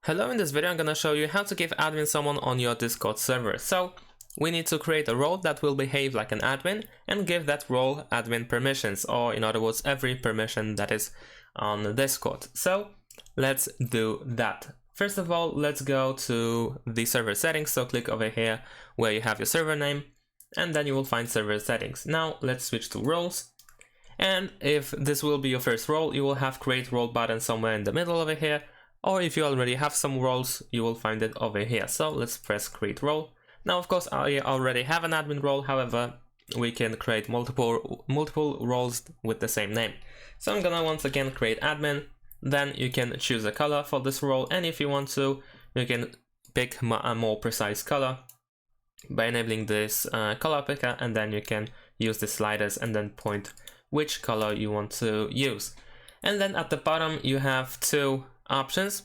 Hello, in this video I'm gonna show you how to give admin someone on your Discord server. So we need to create a role that will behave like an admin and give that role admin permissions, or in other words every permission that is on the Discord. So let's do that. First of all, let's go to the server settings. So click over here where you have your server name and then you will find server settings. Now let's switch to roles. And if this will be your first role, you will have create role button somewhere in the middle over here. Or if you already have some roles, you will find it over here. So let's press create role. Now, of course, I already have an admin role. However, we can create multiple roles with the same name. So I'm gonna once again create admin. Then you can choose a color for this role. And if you want to, you can pick a more precise color by enabling this color picker. And then you can use the sliders and then point which color you want to use. And then at the bottom, you have two options.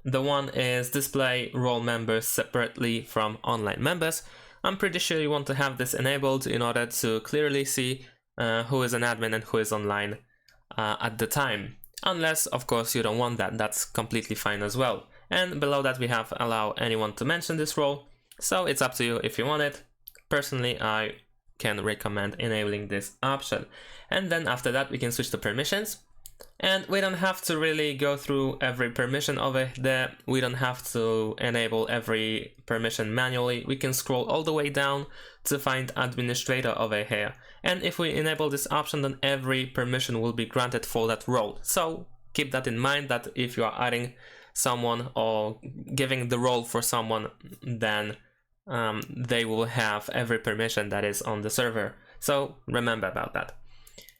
The one is display role members separately from online members. I'm pretty sure you want to have this enabled in order to clearly see who is an admin and who is online at the time. Unless, of course, you don't want that, that's completely fine as well. And below that we have allow anyone to mention this role. So it's up to you if you want it. Personally, I can recommend enabling this option. And then after that we can switch to permissions. And we don't have to really go through every permission over there. We don't have to enable every permission manually. We can scroll all the way down to find administrator over here. And if we enable this option, then every permission will be granted for that role. So keep that in mind, that if you are adding someone or giving the role for someone, then they will have every permission that is on the server. So remember about that.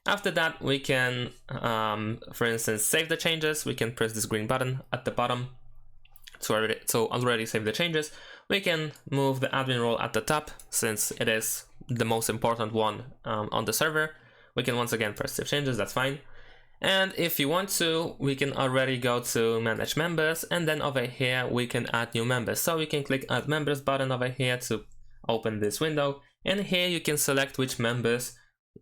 After that, we can, for instance, save the changes. We can press this green button at the bottom to already save the changes. We can move the admin role at the top, since it is the most important one on the server. We can once again press save changes, that's fine. And if you want to, we can already go to manage members, and then over here we can add new members. So we can click add members button over here to open this window, and here you can select which members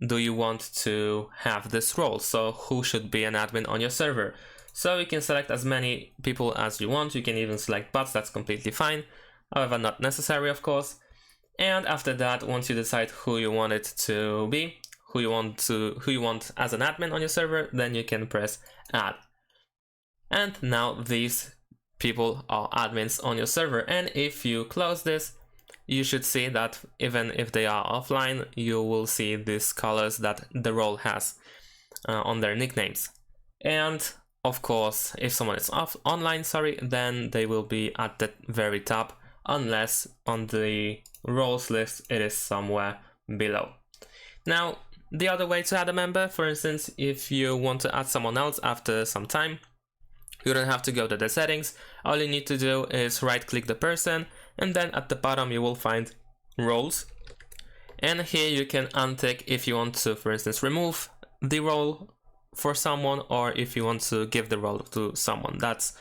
do you want to have this role, so who should be an admin on your server. So you can select as many people as you want. You can even select bots, that's completely fine, however not necessary of course. And after that, once you decide who you want it to be, who you want as an admin on your server, then you can press add. And now these people are admins on your server, and if you close this, you should see that even if they are offline, you will see these colors that the role has on their nicknames. And of course, if someone is online, then they will be at the very top, unless on the roles list it is somewhere below. Now, the other way to add a member, for instance, if you want to add someone else after some time, you don't have to go to the settings. All you need to do is right click the person, and then at the bottom you will find roles. And here you can untick if you want to, for instance, remove the role for someone, or if you want to give the role to someone. That's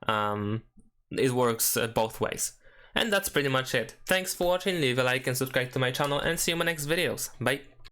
it works both ways. And that's pretty much it. Thanks for watching, leave a like and subscribe to my channel, and see you in my next videos. Bye!